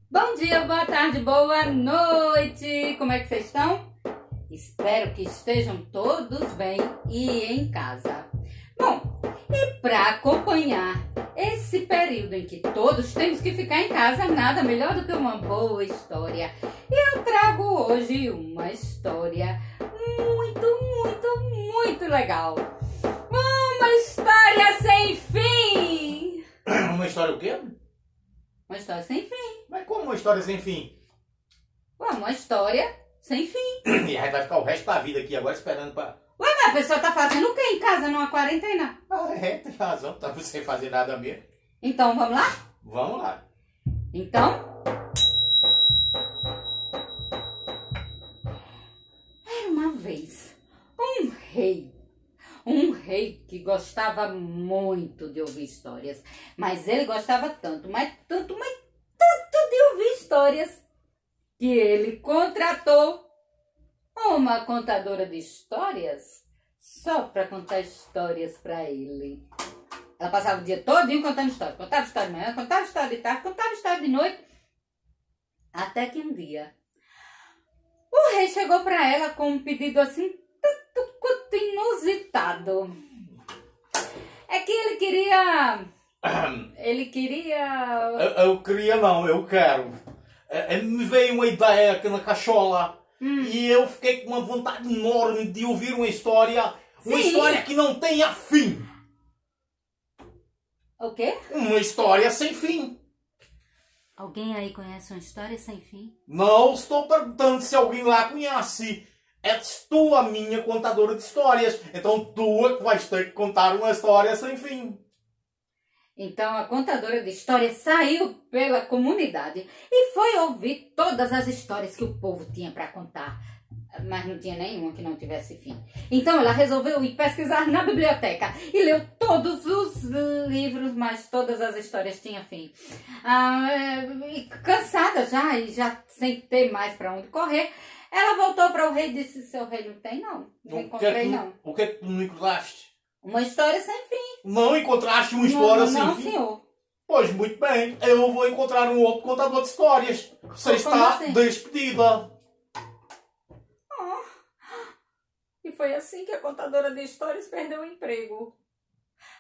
Bom dia, boa tarde, boa noite! Como é que vocês estão? Espero que estejam todos bem e em casa. Bom, e para acompanhar esse período em que todos temos que ficar em casa, nada melhor do que uma boa história. E eu trago hoje uma história muito legal. Uma história sem fim! Uma história o quê? Uma história sem fim. Mas como uma história sem fim? Ué, uma história sem fim. E aí vai ficar o resto da vida aqui agora esperando pra... Ué, mas a pessoa tá fazendo o que em casa numa quarentena? Ah, tem razão, tá sem fazer nada mesmo. Então, vamos lá? Vamos lá. Então... Era uma vez um rei. Um rei que gostava muito de ouvir histórias. Mas ele gostava tanto, mas tanto de ouvir histórias, que ele contratou uma contadora de histórias só para contar histórias para ele. Ela passava o dia todinho contando histórias. Contava história de manhã, contava história de tarde, contava história de noite. Até que um dia o rei chegou para ela com um pedido assim tanto quanto inusitado. É que ele queria... Eu queria não, eu quero. Me veio uma ideia aqui na cachola. E eu fiquei com uma vontade enorme de ouvir uma história. Uma Sim. história que não tenha fim. O quê? Uma história sem fim. Alguém aí conhece uma história sem fim? Não estou perguntando se alguém lá conhece. És tu a minha contadora de histórias. Então tu é que vais ter que contar uma história sem fim. Então a contadora de histórias saiu pela comunidade e foi ouvir todas as histórias que o povo tinha para contar. Mas não tinha nenhuma que não tivesse fim. Então ela resolveu ir pesquisar na biblioteca e leu todos os livros, mas todas as histórias tinham fim. E cansada já, e já sem ter mais para onde correr, ela voltou para o rei e disse: seu rei, não tem não. Não encontrei não. O que é que tu não encontraste? Uma história sem fim. Não encontraste uma história sem Não, fim? senhor. Pois muito bem, eu vou encontrar um outro contador de histórias. Você está assim? despedida. E foi assim que a contadora de histórias perdeu o emprego.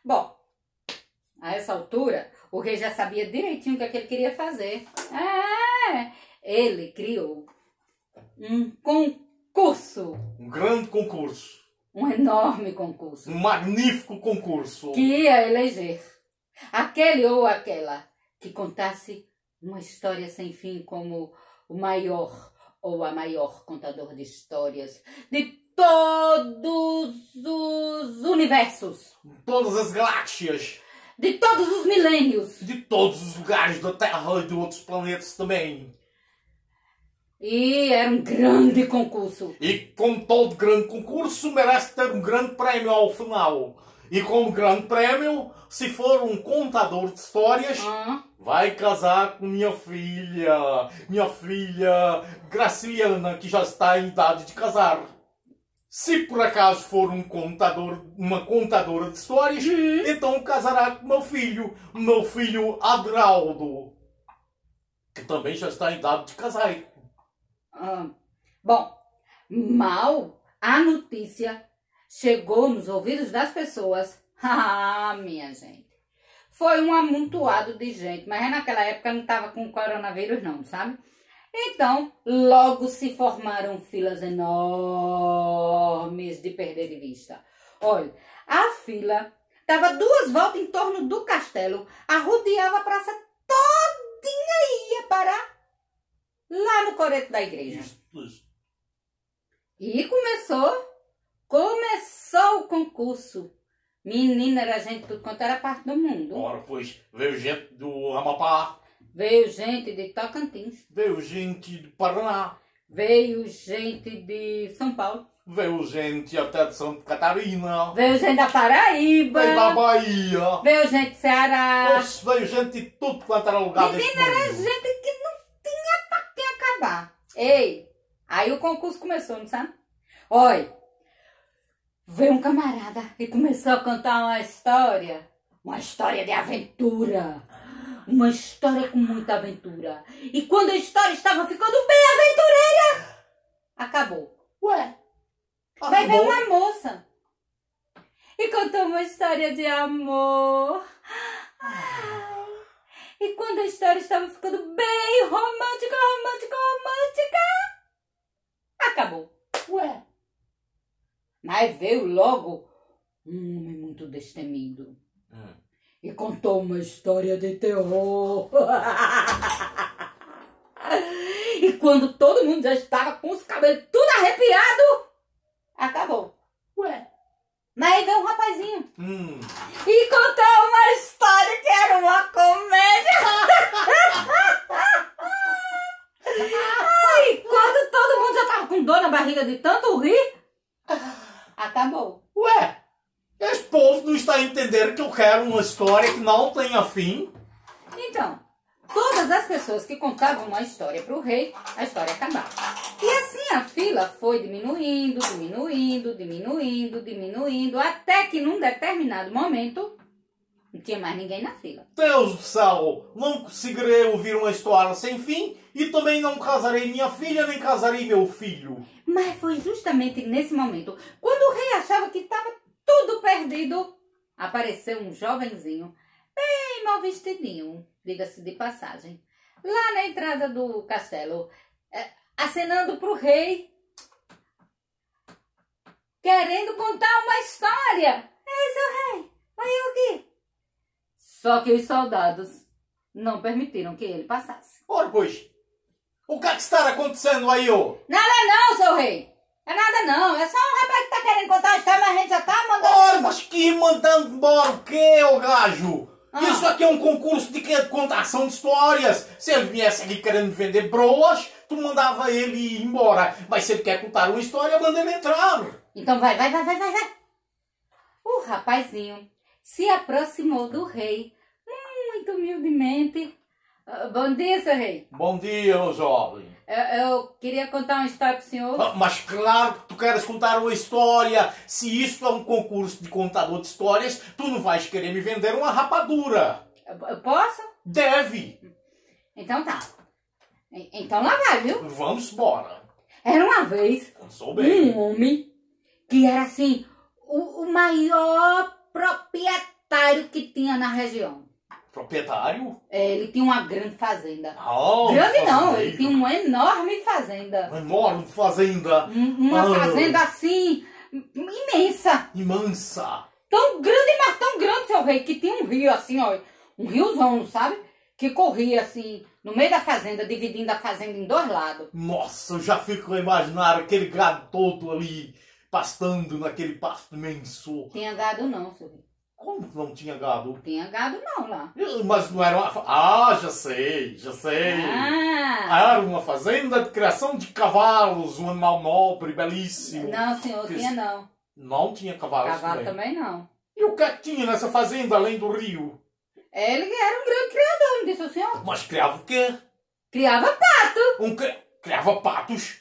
Bom, a essa altura, o rei já sabia direitinho o que ele queria fazer. Ele criou um concurso. Um grande concurso. Um enorme concurso. Um magnífico concurso. Que ia eleger aquele ou aquela que contasse uma história sem fim como o maior ou a maior contador de histórias de todos os universos. Todas as galáxias. De todos os milênios. De todos os lugares da Terra e de outros planetas também. E era um grande concurso. E como todo grande concurso, merece ter um grande prémio ao final. E como grande prémio, se for um contador de histórias, vai casar com minha filha Graciliana, que já está em idade de casar. Se por acaso for uma contadora de histórias, então casará com meu filho Adraldo, que também já está em idade de casar. Bom, mal a notícia chegou nos ouvidos das pessoas. Minha gente. Foi um amontoado de gente, mas naquela época não estava com coronavírus não, sabe? Então, logo se formaram filas enormes de perder de vista. Olha, a fila dava 2 voltas em torno do castelo, arrodeava a praça todinha e ia parar lá no coreto da igreja. Isso. E começou o concurso. Menina, era gente de tudo quanto era parte do mundo. Ora, pois, veio gente do Amapá. Veio gente de Tocantins. Veio gente do Paraná. Veio gente de São Paulo. Veio gente até de Santa Catarina. Veio gente da Paraíba. Veio da Bahia. Veio gente de Ceará. Oxe, veio gente de tudo quanto era lugar desse Menina, era mundo. gente que não tinha pra quem acabar. Ei, aí o concurso começou, não sabe? Olha, veio um camarada e começou a contar uma história de aventura. Uma história com muita aventura. E quando a história estava ficando bem aventureira, acabou. Ué? Vai ver Acabou? uma moça e contou uma história de amor. Ai. E quando a história estava ficando bem romântica, acabou. Ué? Mas veio logo um homem muito destemido e contou uma história de terror. E quando todo mundo já estava com os cabelos tudo arrepiado, acabou. Ué? Mas aí veio um rapazinho Hum. e contou uma história que era uma comédia. Ai, quando todo mundo já tava com dor na barriga de tanto rir, acabou. Ué? Esse povo não está a entender que eu quero uma história que não tenha fim? Então, todas as pessoas que contavam uma história para o rei, a história acabava. E assim a fila foi diminuindo, até que num determinado momento não tinha mais ninguém na fila. Deus do céu, não conseguirei ouvir uma história sem fim e também não casarei minha filha nem casarei meu filho. Mas foi justamente nesse momento, quando o rei achava que estava tudo perdido, apareceu um jovenzinho, bem mal vestidinho, diga-se de passagem, lá na entrada do castelo, acenando para o rei, querendo contar uma história. Ei, seu rei, vai eu aqui. Só que os soldados não permitiram que ele passasse. Ora, pois, o que é que está acontecendo aí, ô? Nada não, seu rei. É nada não. É só um rapaz que tá querendo contar a história, mas a gente já tá mandando... Ora, mas que mandando embora o quê, ô gajo? Ah. Isso aqui é um concurso de quê? De contação de histórias. Se ele viesse aqui querendo vender broas, tu mandava ele ir embora. Mas se ele quer contar uma história, manda ele entrar. Então vai. O rapazinho se aproximou do rei, muito humildemente. Bom dia, seu rei. Bom dia, ô jovem. Eu queria contar uma história pro senhor. Ah, mas claro que tu queres contar uma história. Se isso é um concurso de contador de histórias, tu não vais querer me vender uma rapadura. Eu posso? Deve. Então tá. Então lá vai, viu? Vamos embora. Era uma vez Sou bem. um homem que era assim, o maior proprietário que tinha na região. Proprietário? Ele tinha uma grande fazenda. Ah, Grande não, fazendeiro. ele tinha uma enorme fazenda. Uma enorme fazenda. Uma fazenda assim, imensa. Imensa. Tão grande, mas tão grande, seu rei, que tinha um rio assim, ó. Um riozão, sabe? Que corria assim, no meio da fazenda, dividindo a fazenda em dois lados. Nossa, eu já fico a imaginar aquele gado todo ali, pastando naquele pasto imenso. Tinha gado não, seu rei. Como que não tinha gado? Tinha gado não lá. Mas não era uma... Ah, já sei. Ah! Era uma fazenda de criação de cavalos, um animal nobre, belíssimo. Não, senhor, Que- tinha não. Não tinha cavalos Cavalo também não. E o que é que tinha nessa fazenda, além do rio? Ele era um grande criador, não disse o senhor? Mas criava o quê? Criava pato. Criava patos.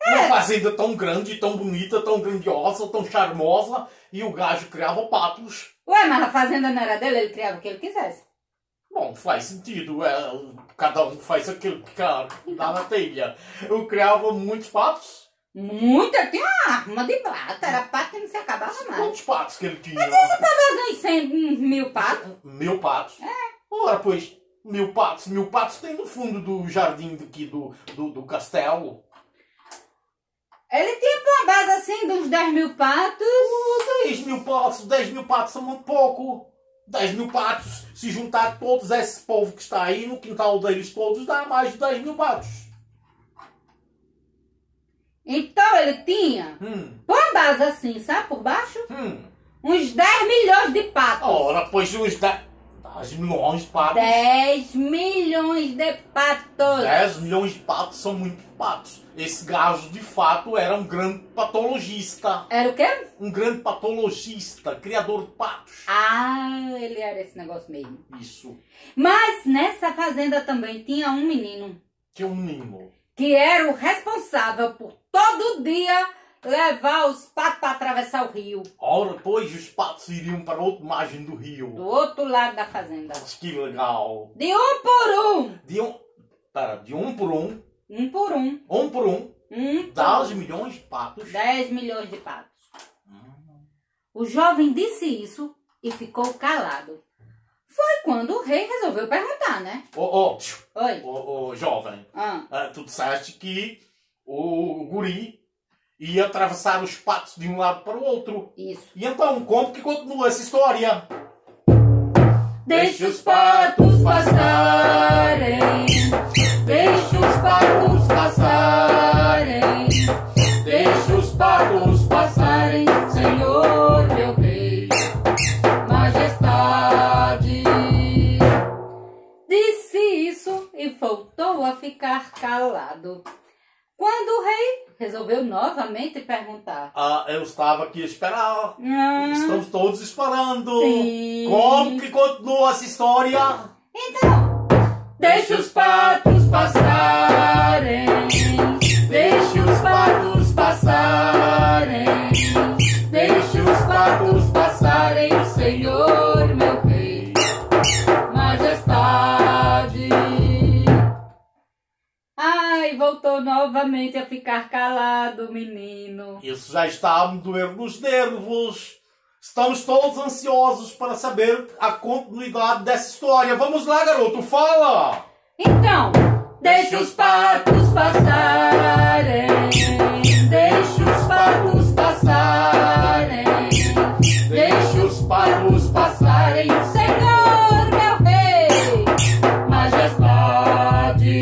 Uma fazenda tão grande, tão bonita, tão grandiosa, tão charmosa, e o gajo criava patos. Ué, mas a fazenda não era dele, ele criava o que ele quisesse. Bom, faz sentido. Cada um faz aquilo que quer, dá na telha. Eu criava muitos patos. Muita, tinha uma arma de prata, era pato que não se acabava mais. Quantos patos que ele tinha? Talvez uns 100, uns 1000 patos. 1000 patos? Ora, pois, 1000 patos. 1000 patos tem no fundo do jardim daqui do castelo. Ele tinha uma base assim de uns 10.000 patos. 10 mil patos são muito pouco. 10 mil patos, se juntar todos esse povo que está aí no quintal deles todos, dá mais de 10 mil patos. Então ele tinha, por uma base assim, sabe, por baixo, uns 10 milhões de patos. Ora, pois uns 10 milhões de patos. 10 milhões de patos. 10 milhões de patos são muitos patos. Esse gajo, de fato, era um grande patologista. Era o quê? Um grande patologista, criador de patos. Ah, ele era esse negócio mesmo. Isso. Mas nessa fazenda também tinha um menino Que é um menino. que era o responsável por todo dia levar os patos para atravessar o rio. Ora, pois os patos iriam para outra margem do rio. Do outro lado da fazenda. Mas que legal. De um por um. De um por um. Um por um. Um por um. 10 milhões de patos. 10 milhões de patos. O jovem disse isso e ficou calado. Foi quando o rei resolveu perguntar, né? Oi, jovem. Tu disseste que o guri ia atravessar os patos de um lado para o outro. Isso. E então, como que continua essa história? Deixa os patos passarem. Deixa os patos passarem. Deixa os patos passarem, Senhor meu rei, majestade. Disse isso e voltou a ficar calado. Quando o rei resolveu novamente perguntar. Eu estava aqui a esperar. Estamos todos esperando. Sim. Como que continua essa história? Então, deixa os patos passarem. Deixa os patos passarem. Deixa os patos passarem, Senhor meu rei, majestade. Ai, voltou novamente a ficar calado, menino. Isso já está a me doer nos nervos. Estamos todos ansiosos para saber a continuidade dessa história. Vamos lá, garoto, fala! Então, deixa os patos passarem. Deixa os patos passarem. Deixa os patos passarem, Senhor meu rei, majestade.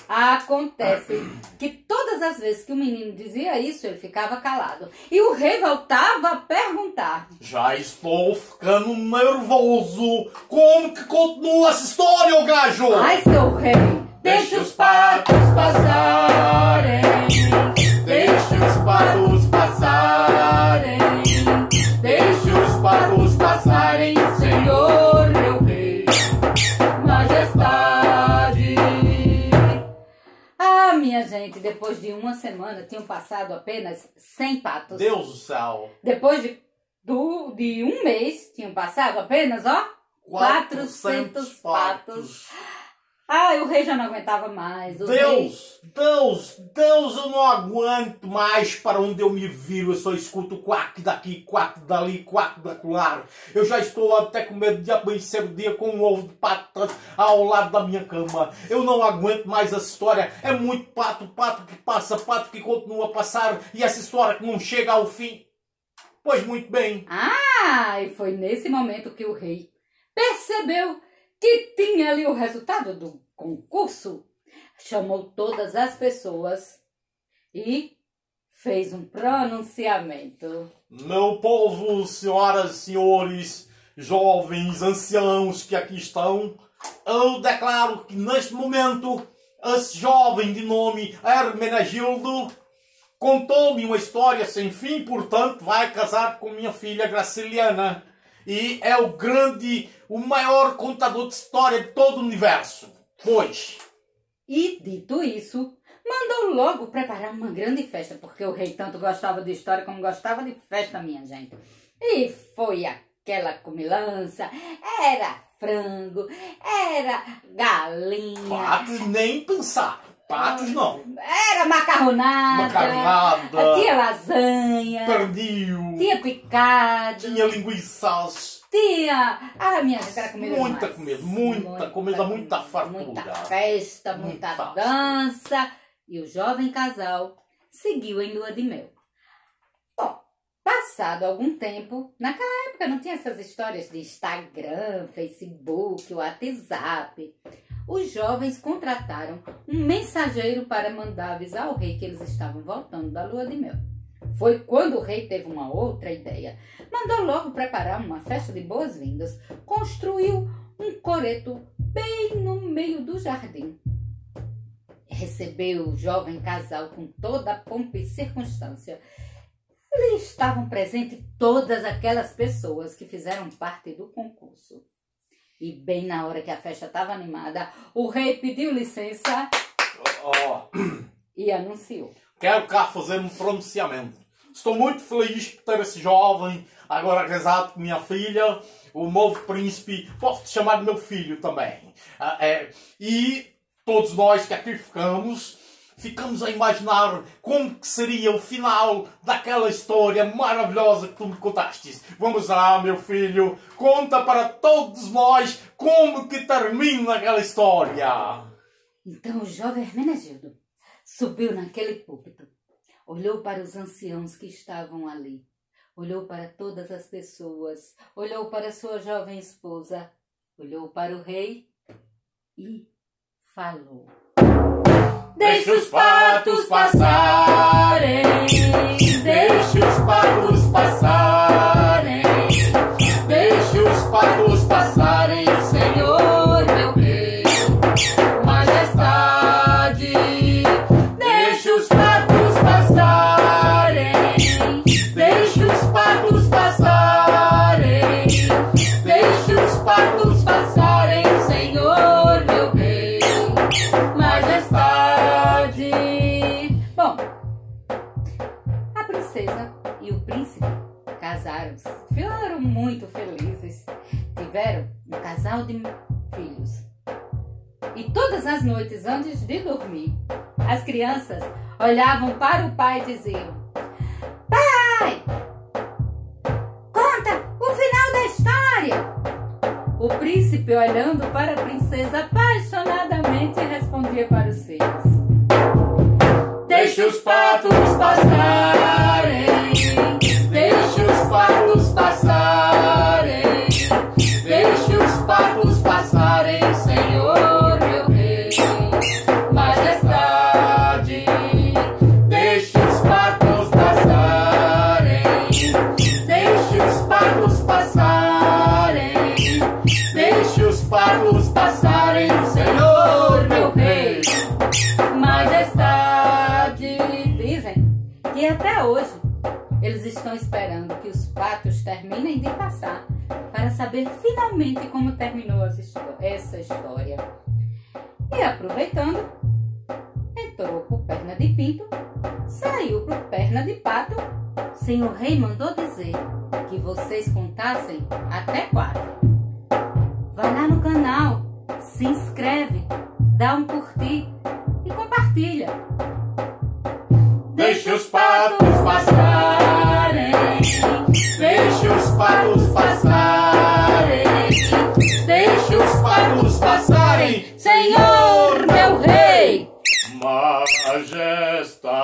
Acontece que todas as vezes que o menino dizia isso, ele ficava calado. E o rei voltava a perguntar. Já estou ficando nervoso. Como que continua essa história, ô gajo? Ai, seu rei, deixa os patos passarem. Deixa os patos passarem. Deixa os patos passarem, Senhor meu rei, majestade. Ah, minha gente, depois de uma semana tinham passado apenas 100 patos. Deus do céu. Depois de um mês tinham passado apenas, 400 patos. Ai, o rei já não aguentava mais. Deus, eu não aguento mais para onde eu me viro. Eu só escuto quack daqui, quack dali, quack daquela. Eu já estou até com medo de amanhecer o dia com um ovo de patas ao lado da minha cama. Eu não aguento mais essa história. É muito pato, pato que passa, pato que continua a passar. E essa história que não chega ao fim. Pois muito bem. E foi nesse momento que o rei percebeu que tinha ali o resultado do concurso. Chamou todas as pessoas e fez um pronunciamento. Meu povo, senhoras e senhores, jovens, anciãos que aqui estão, eu declaro que neste momento esse jovem de nome Hermenegildo contou-me uma história sem fim, portanto vai casar com minha filha Graciliana. E é o maior contador de história de todo o universo. Pois. E, dito isso, mandou logo preparar uma grande festa, porque o rei tanto gostava de história como gostava de festa, minha gente. E foi aquela comilança, era frango, era galinha. Patos nem pensar. Patos não. Era macarronada. Tinha lasanha. Pernil. Tinha picado. Tinha linguiças. Tinha... minha gente, era comida muita demais. comida, muita fartura. Muita festa, muita dança. E o jovem casal seguiu em lua de mel. Bom, passado algum tempo, naquela época não tinha essas histórias de Instagram, Facebook, WhatsApp. Os jovens contrataram um mensageiro para mandar avisar ao rei que eles estavam voltando da lua de mel. Foi quando o rei teve uma outra ideia. Mandou logo preparar uma festa de boas-vindas. Construiu um coreto bem no meio do jardim. Recebeu o jovem casal com toda a pompa e circunstância. Ali estavam presentes todas aquelas pessoas que fizeram parte do concurso. E bem na hora que a festa estava animada, o rei pediu licença e anunciou. quero cá fazer um pronunciamento. Estou muito feliz por ter esse jovem, agora casado com minha filha, o novo príncipe. Posso te chamar de meu filho também. E todos nós que aqui ficamos a imaginar como que seria o final daquela história maravilhosa que tu me contaste. Vamos lá, meu filho, conta para todos nós como que termina aquela história. Então o jovem Hermenegildo subiu naquele púlpito, olhou para os anciãos que estavam ali, olhou para todas as pessoas, olhou para sua jovem esposa, olhou para o rei e falou: Deixe os patos passarem, deixe os patos passarem, deixe os patos passarem, Senhor meu rei, majestade. Deixe os patos passarem, deixe os patos passarem, deixe os patos passarem, Senhor meu rei, majestade. Bom, a princesa e o príncipe casaram-se, ficaram muito felizes, tiveram um casal de filhos. E todas as noites antes de dormir, as crianças olhavam para o pai e diziam: Pai, conta o final da história. O príncipe, olhando para a princesa apaixonadamente, respondia para os filhos: Deixe os patos passarem, deixe os patos passarem, deixe os patos passarem, Senhor meu rei, majestade. Deixe os patos passarem, deixe os patos passarem, deixe os patos passarem, Senhor meu rei, majestade. Dizem que até hoje eles estão esperando que os patos terminem de passar para saber finalmente como terminou essa história. E aproveitando, entrou por perna de pinto, saiu por perna de pato. Senhor Rei mandou dizer que vocês contassem até 4. Vai lá no canal, se inscreve, dá um curtir e compartilha. Deixe os patos passarem, deixe os patos passarem, deixe os patos passarem, Senhor meu rei, Majestade.